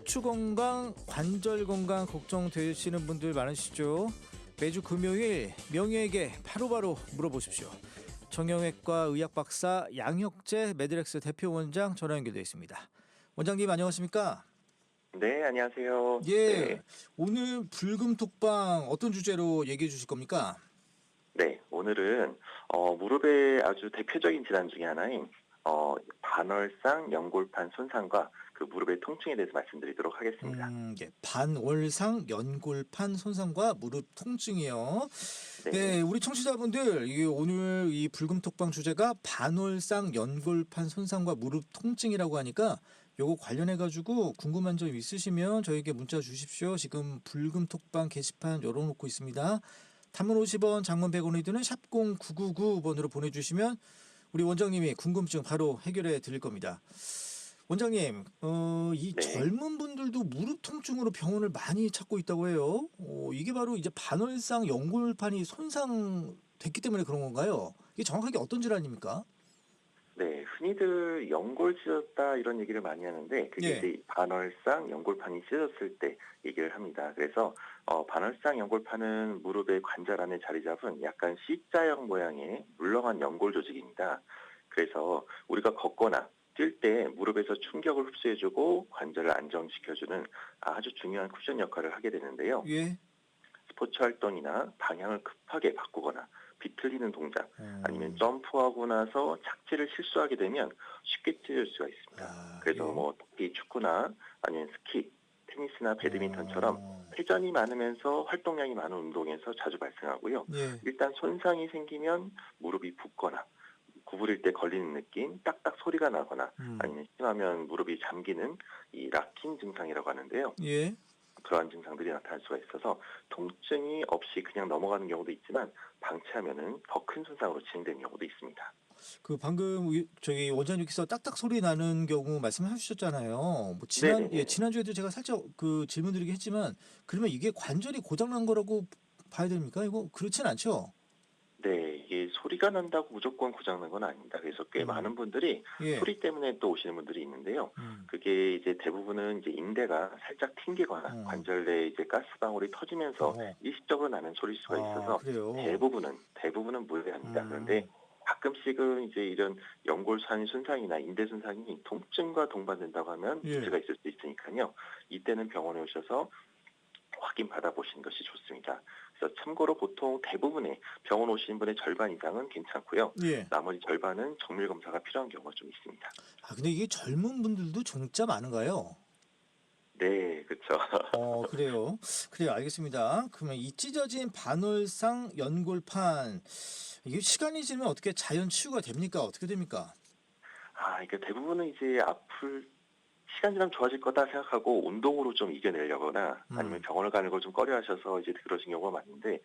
척추 건강, 관절 건강 걱정되시는 분들 많으시죠? 매주 금요일 명의에게 바로바로 물어보십시오. 정형외과 의학박사 양혁재 메드렉스 대표 원장 전화 연결되어 있습니다. 원장님 안녕하십니까? 네, 안녕하세요. 예, 네. 오늘 불금톡방 어떤 주제로 얘기해 주실 겁니까? 네, 오늘은 무릎의 아주 대표적인 질환 중에 하나인 반월상 연골판 손상과 그 무릎의 통증에 대해서 말씀드리도록 하겠습니다. 예, 반월상 연골판 손상과 무릎 통증이요. 네. 네, 우리 청취자분들 오늘 이 불금톡방 주제가 반월상 연골판 손상과 무릎 통증이라고 하니까 요거 관련해 가지고 궁금한 점 있으시면 저에게 문자 주십시오. 지금 불금톡방 게시판 열어놓고 있습니다. 단문 50원, 장문 100원이 드는 샵 0999번으로 보내주시면 우리 원장님이 궁금증 바로 해결해 드릴 겁니다. 원장님, 이 네. 젊은 분들도 무릎 통증으로 병원을 많이 찾고 있다고 해요. 이게 바로 이제 반월상 연골판이 손상됐기 때문에 그런 건가요? 이게 정확하게 어떤 질환입니까? 네, 흔히들 연골 찢었다 이런 얘기를 많이 하는데 그게 예. 이제 반월상 연골판이 찢어졌을 때 얘기를 합니다. 그래서 반월상 연골판은 무릎의 관절 안에 자리 잡은 약간 C자형 모양의 물렁한 연골 조직입니다. 그래서 우리가 걷거나 뛸 때 무릎에서 충격을 흡수해주고 관절을 안정시켜주는 아주 중요한 쿠션 역할을 하게 되는데요. 예. 스포츠 활동이나 방향을 급하게 바꾸거나 비틀리는 동작 아니면 점프하고 나서 착지를 실수하게 되면 쉽게 찢어질 수가 있습니다. 그래서 예. 뭐 특히 축구나 아니면 스키, 테니스나 배드민턴처럼 회전이 많으면서 활동량이 많은 운동에서 자주 발생하고요. 예. 일단 손상이 생기면 무릎이 붓거나 구부릴 때 걸리는 느낌, 딱딱 소리가 나거나 아니면 심하면 무릎이 잠기는 이 락킹 증상이라고 하는데요. 예. 그러한 증상들이 나타날 수가 있어서 통증이 없이 그냥 넘어가는 경우도 있지만 방치하면은 더 큰 손상으로 진행되는 경우도 있습니다. 그 방금 저기 원장님께서 딱딱 소리 나는 경우 말씀해 주셨잖아요. 뭐 네네네. 지난주에도 제가 살짝 그 질문 드리긴 했지만 그러면 이게 관절이 고장 난 거라고 봐야 됩니까? 이거 그렇진 않죠? 네, 이게 소리가 난다고 무조건 고장난 건 아닙니다. 그래서 꽤 많은 분들이 예. 소리 때문에 또 오시는 분들이 있는데요. 그게 이제 대부분은 이제 인대가 살짝 튕기거나 관절 내에 이제 가스방울이 터지면서 일시적으로 나는 소리일 수가 있어서 그래요? 대부분은 무해합니다. 그런데 가끔씩은 이제 이런 연골산 손상이나 인대 손상이 통증과 동반된다고 하면 예. 문제가 있을 수 있으니까요. 이때는 병원에 오셔서 확인 받아보시는 것이 좋습니다. 그래서 참고로 보통 대부분의 병원 오시는 분의 절반 이상은 괜찮고요. 예. 나머지 절반은 정밀 검사가 필요한 경우가 좀 있습니다. 아, 근데 이게 젊은 분들도 진짜 많은가요? 네, 그렇죠. 그래요. 그래요. 알겠습니다. 그러면 이 찢어진 반월상 연골판 이게 시간이 지나면 어떻게 자연 치유가 됩니까? 어떻게 됩니까? 이게 대부분은 이제 시간 지나면 좋아질 거다 생각하고 운동으로 좀 이겨내려거나 아니면 병원을 가는 걸 좀 꺼려하셔서 이제 그러신 경우가 많은데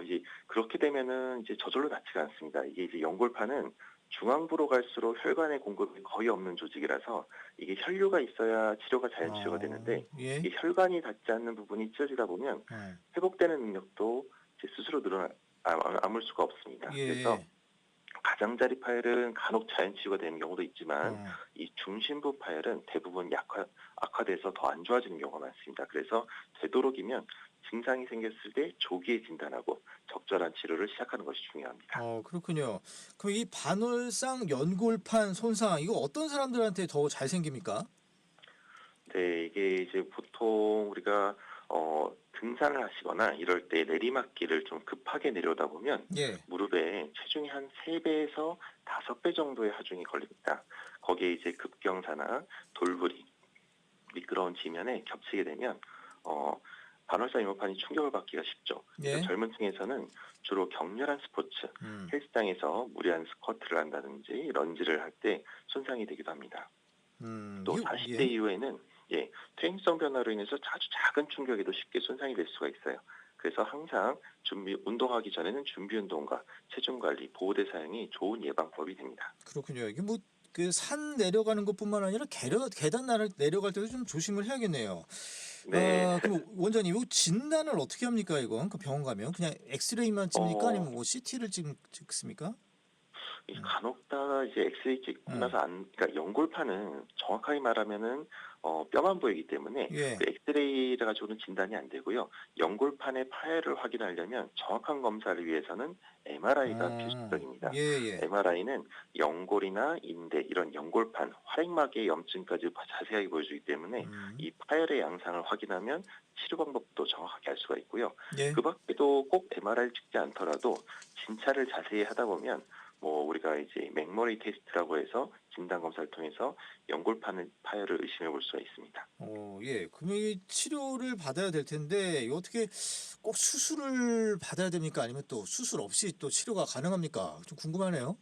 이제 그렇게 되면은 이제 저절로 낫지가 않습니다. 이게 이제 연골판은 중앙부로 갈수록 혈관의 공급이 거의 없는 조직이라서 이게 혈류가 있어야 치료가 자연 치료가 되는데 예. 이 혈관이 닿지 않는 부분이 찢어지다 보면 회복되는 능력도 이제 스스로 아물 수가 없습니다. 예. 그래서 가장자리 파열은 간혹 자연 치유가 되는 경우도 있지만 이 중심부 파열은 대부분 악화돼서 더 안 좋아지는 경우가 많습니다. 그래서 되도록이면 증상이 생겼을 때 조기에 진단하고 적절한 치료를 시작하는 것이 중요합니다. 그렇군요. 그럼 이 반월상 연골판 손상 이거 어떤 사람들한테 더 잘 생깁니까? 네, 이게 이제 보통 우리가 등산을 하시거나 이럴 때 내리막길을 좀 급하게 내려오다 보면 예. 무릎에 체중이 한 3배에서 5배 정도의 하중이 걸립니다. 거기에 이제 급경사나 돌부리, 미끄러운 지면에 겹치게 되면 반월상 연골판이 충격을 받기가 쉽죠. 예. 젊은 층에서는 주로 격렬한 스포츠, 헬스장에서 무리한 스쿼트를 한다든지 런지를 할 때 손상이 되기도 합니다. 또 40대 이후에는 퇴행성 변화로 인해서 아주 작은 충격에도 쉽게 손상이 될 수가 있어요. 그래서 항상 운동하기 전에는 준비 운동과 체중 관리, 보호대 사용이 좋은 예방법이 됩니다. 그렇군요. 이게 뭐 그 산 내려가는 것뿐만 아니라 계단 내려갈 때도 좀 조심을 해야겠네요. 네. 그럼 원장님, 이거 진단을 어떻게 합니까, 이건? 그 병원 가면? 그냥 엑스레이만 찍습니까? 아니면 뭐 CT를 찍습니까? 간혹다가 이제 엑스레이 찍고 나서 그러니까 연골판은 정확하게 말하면은 뼈만 보이기 때문에 예. 그 엑스레이를 가지고는 진단이 안 되고요. 연골판의 파열을 확인하려면 정확한 검사를 위해서는 MRI가 필수적입니다. 예. MRI는 연골이나 인대 이런 연골판, 활액막의 염증까지 자세하게 보여주기 때문에 이 파열의 양상을 확인하면 치료 방법도 정확하게 알 수가 있고요. 예. 그 밖에도 꼭 MRI를 찍지 않더라도 진찰을 자세히 하다 보면 우리가 이제 맥머리 테스트라고 해서 진단 검사를 통해서 연골판 파열을 의심해 볼 수가 있습니다. 예. 그러면 이 치료를 받아야 될 텐데 이거 어떻게 꼭 수술을 받아야 됩니까? 아니면 또 수술 없이 또 치료가 가능합니까? 좀 궁금하네요.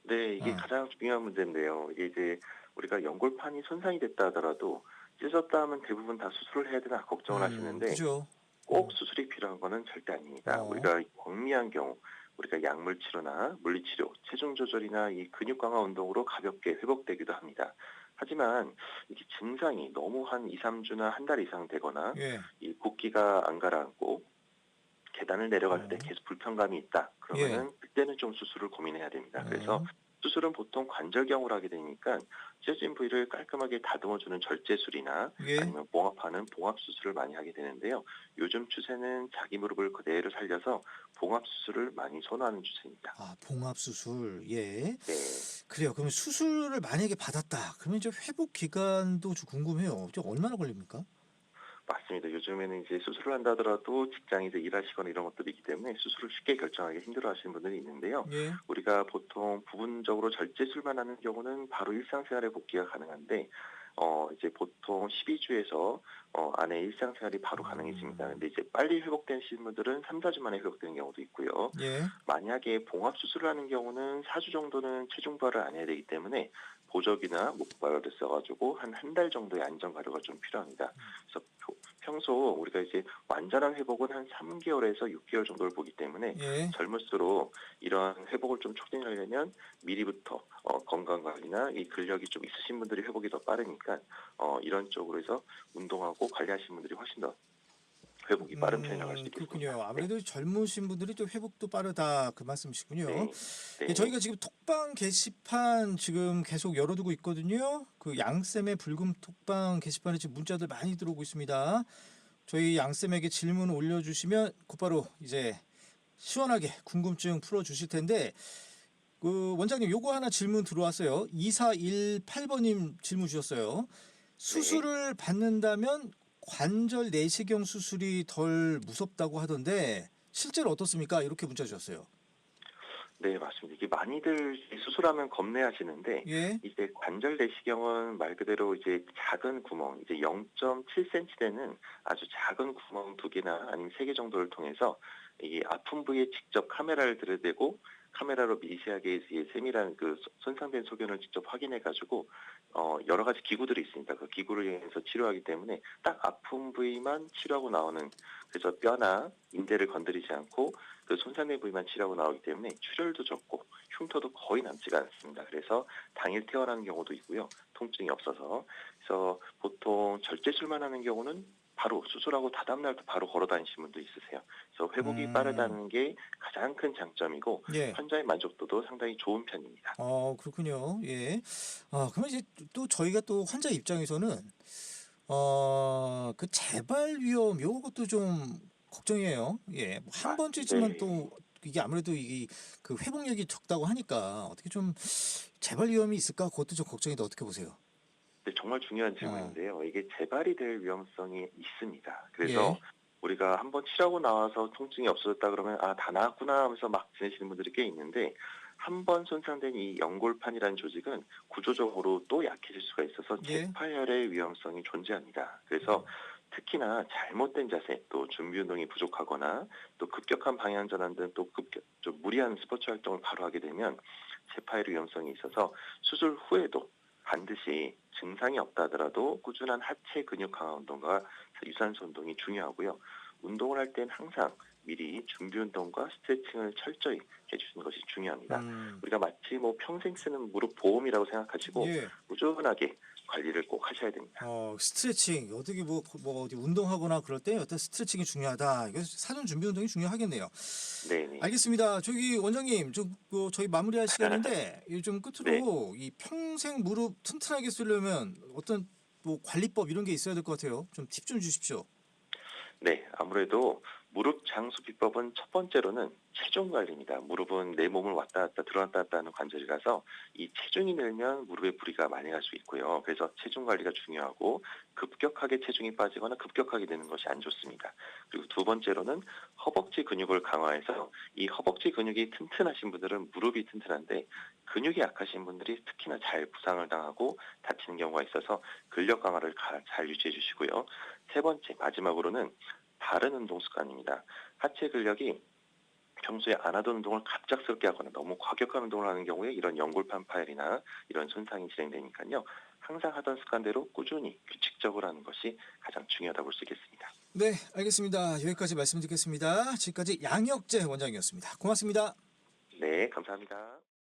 네, 이게 가장 중요한 문제인데요. 이게 이제 우리가 연골판이 손상이 됐다 하더라도 찢었다 하면 대부분 다 수술을 해야 되나 걱정을 하시는데 그죠. 꼭 수술이 필요한 거는 절대 아닙니다. 우리가 경미한 경우 우리가 약물 치료나 물리 치료, 체중 조절이나 이 근육 강화 운동으로 가볍게 회복되기도 합니다. 하지만 이게 증상이 너무 한 2, 3주나 한 달 이상 되거나 예. 이 붓기가 안 가라앉고 계단을 내려갈 때 계속 불편감이 있다. 그러면은 그때는 좀 수술을 고민해야 됩니다. 그래서 수술은 보통 관절경으로 하게 되니까 찢어진 부위를 깔끔하게 다듬어주는 절제술이나 아니면 봉합하는 봉합수술을 많이 하게 되는데요. 요즘 추세는 자기 무릎을 그대로 살려서 봉합수술을 많이 선호하는 추세입니다. 봉합수술. 예. 네. 그래요. 그러면 수술을 만약에 받았다. 그러면 이제 회복 기간도 좀 궁금해요. 좀 얼마나 걸립니까? 맞습니다. 요즘에는 이제 수술을 한다 하더라도 직장에서 일하시거나 이런 것들이 있기 때문에 수술을 쉽게 결정하기 힘들어 하시는 분들이 있는데요. 예. 우리가 보통 부분적으로 절제술만 하는 경우는 바로 일상생활에 복귀가 가능한데, 이제 보통 12주에서 안에 일상생활이 바로 가능해집니다. 근데 이제 빨리 회복되시는 분들은 3, 4주 만에 회복되는 경우도 있고요. 예. 만약에 봉합수술을 하는 경우는 4주 정도는 체중 부하를 안 해야 되기 때문에 보조기나 목발을 써가지고 한 달 정도의 안정 가료가 좀 필요합니다. 그래서 평소 우리가 이제 완전한 회복은 한 3개월에서 6개월 정도를 보기 때문에 젊을수록 이런 회복을 좀 촉진하려면 미리부터 건강관리나 이 근력이 좀 있으신 분들이 회복이 더 빠르니까 이런 쪽으로 해서 운동하고 관리하시는 분들이 훨씬 더 회복이 빠른 편이 나갈 수 있겠습니다. 그렇군요. 아무래도 젊으신 분들이 좀 회복도 빠르다 그 말씀이시군요. 네. 네. 저희가 지금 톡방 게시판 지금 계속 열어두고 있거든요. 그 양쌤의 불금 톡방 게시판에 지금 문자들 많이 들어오고 있습니다. 저희 양쌤에게 질문 올려주시면 곧바로 이제 시원하게 궁금증 풀어주실 텐데 그 원장님 요거 하나 질문 들어왔어요. 2418번님 질문 주셨어요. 수술을 받는다면 관절 내시경 수술이 덜 무섭다고 하던데 실제로 어떻습니까? 이렇게 문자 주셨어요. 네, 맞습니다. 이게 많이들 수술하면 겁내하시는데 이제 관절 내시경은 말 그대로 이제 작은 구멍, 이제 0.7cm 되는 아주 작은 구멍 2개나 아니면 3개 정도를 통해서 이 아픈 부위에 직접 카메라를 들여대고 카메라로 미세하게 세밀한 그 손상된 소견을 직접 확인해가지고 여러 가지 기구들이 있습니다. 그 기구를 이용해서 치료하기 때문에 딱 아픈 부위만 치료하고 나오는, 그래서 뼈나 인대를 건드리지 않고 그 손상된 부위만 치료하고 나오기 때문에 출혈도 적고 흉터도 거의 남지가 않습니다. 그래서 당일 퇴원하는 경우도 있고요. 통증이 없어서. 그래서 보통 절제술만 하는 경우는 바로 수술하고 다다음날도 바로 걸어 다니시는 분도 있으세요. 그래서 회복이 빠르다는 게 가장 큰 장점이고 환자의 만족도도 상당히 좋은 편입니다. 그렇군요. 예. 그러면 이제 또 저희가 또 환자 입장에서는 그 재발 위험 요것도 좀 걱정이에요. 예. 한 번째지만 또 이게 아무래도 이게 그 회복력이 적다고 하니까 어떻게 좀 재발 위험이 있을까? 그것도 좀 걱정인데 어떻게 보세요? 네, 정말 중요한 질문인데요. 이게 재발이 될 위험성이 있습니다. 그래서 우리가 한번 치료하고 나와서 통증이 없어졌다 그러면 다 나았구나 하면서 막 지내시는 분들이 꽤 있는데, 한 번 손상된 이 연골판이라는 조직은 구조적으로 또 약해질 수가 있어서 재파열의 위험성이 존재합니다. 그래서 특히나 잘못된 자세, 또 준비 운동이 부족하거나 또 급격한 방향 전환 등 또 좀 무리한 스포츠 활동을 바로 하게 되면 재파열의 위험성이 있어서 수술 후에도 반드시 증상이 없다 하더라도 꾸준한 하체 근육 강화 운동과 유산소 운동이 중요하고요. 운동을 할 땐 항상 미리 준비 운동과 스트레칭을 철저히 해주시는 것이 중요합니다. 우리가 마치 뭐 평생 쓰는 무릎 보험이라고 생각하시고 예. 꾸준하게 관리를 꼭 하셔야 됩니다. 스트레칭 어떻게 뭐 어디 운동하거나 그럴 때 어떤 스트레칭이 중요하다. 이거 사전 준비 운동이 중요하겠네요. 네네. 알겠습니다. 저기 원장님, 저희 마무리할 시간인데 이 좀 네. 끝으로 이 평생 무릎 튼튼하게 쓰려면 어떤 뭐 관리법 이런 게 있어야 될 것 같아요. 좀 팁 좀 주십시오. 네, 아무래도 무릎 장수 비법은 첫 번째로는 체중 관리입니다. 무릎은 내 몸을 왔다 갔다 들어왔다 갔다 하는 관절이라서 이 체중이 늘면 무릎에 무리가 많이 갈 수 있고요. 그래서 체중 관리가 중요하고 급격하게 체중이 빠지거나 급격하게 느는 것이 안 좋습니다. 그리고 두 번째로는 허벅지 근육을 강화해서 이 허벅지 근육이 튼튼하신 분들은 무릎이 튼튼한데 근육이 약하신 분들이 특히나 잘 부상을 당하고 다치는 경우가 있어서 근력 강화를 잘 유지해 주시고요. 세 번째, 마지막으로는 바른 운동 습관입니다. 하체 근력이 평소에 안 하던 운동을 갑작스럽게 하거나 너무 과격한 운동을 하는 경우에 이런 연골판 파열이나 이런 손상이 진행되니까요. 항상 하던 습관대로 꾸준히 규칙적으로 하는 것이 가장 중요하다고 볼 수 있겠습니다. 네, 알겠습니다. 여기까지 말씀 듣겠습니다. 지금까지 양혁재 원장이었습니다. 고맙습니다. 네, 감사합니다.